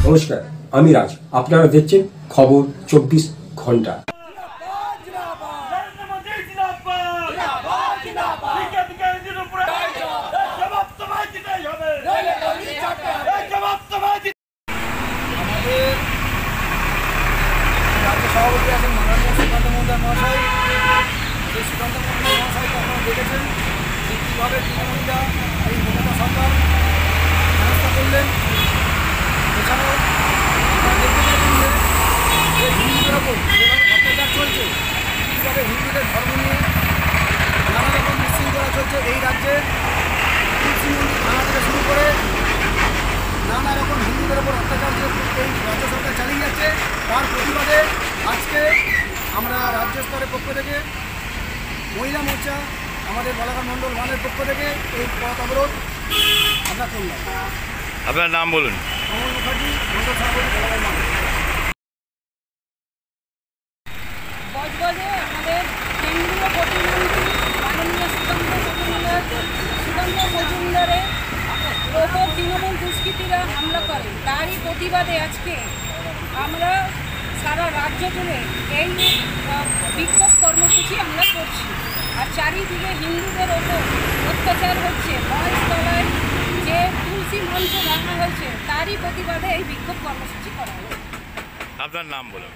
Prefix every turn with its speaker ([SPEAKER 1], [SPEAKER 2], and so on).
[SPEAKER 1] নমস্কার, আমি রাজ। আপনারা দেখছেন খবর 24 ঘন্টা।
[SPEAKER 2] রাজ্য সভাপতি আছেন মাননীয় সুকান্ত মজুমদার মহাশয়। সেই সুকান্ত মজুমদার মহাশয়কে আপনারা দেখেছেন যে কীভাবে তৃণমূলীরা এই মমতা সরকার ব্যবস্থা করলেন। এছাড়াও আপনারা দেখতে পাচ্ছেন যে হিন্দুদের ওপর যেভাবে অত্যাচার চলছে, কীভাবে হিন্দুদের ধর্ম নিয়ে নানা রকম বিশৃঙ্খলা চলছে এই রাজ্যে। তুলসী মন্দির ভাঙা থেকে শুরু করে নানা রকম হিন্দুদের ওপর অত্যাচার যে এই রাজ্য সরকার চালিয়ে যাচ্ছে, তার প্রতিবাদে আজকে আমরা রাজ্য স্তরের পক্ষ থেকে মহিলা মোর্চা আমাদের বলাকা মণ্ডল ওয়ানের পক্ষ থেকে এই পথ অবরোধ আমরা করলাম।
[SPEAKER 3] আপনার নাম বলুন।
[SPEAKER 2] কমল মুখার্জি, মণ্ডল সভাপতি, বলাকা মণ্ডল।
[SPEAKER 4] বজবজে আমাদের কেন্দ্রীয় প্রতিমন্ত্রী মাননীয় সুকান্ত মজুমদারের ওপর তৃণমূল দুষ্কৃতীরা হামলা করে, তারই প্রতিবাদে আজকে আমরা সারা রাজ্য জুড়ে এই বিক্ষোভ কর্মসূচি আমরা করছি। আর চারিদিকে হিন্দুদের ওপর অত্যাচার হচ্ছে, মহেশতলায় যে তুলসী মঞ্চ ভাঙা হয়েছে তারই প্রতিবাদে এই বিক্ষোভ কর্মসূচি করা হয়েছে।
[SPEAKER 3] আপনার নাম বলুন।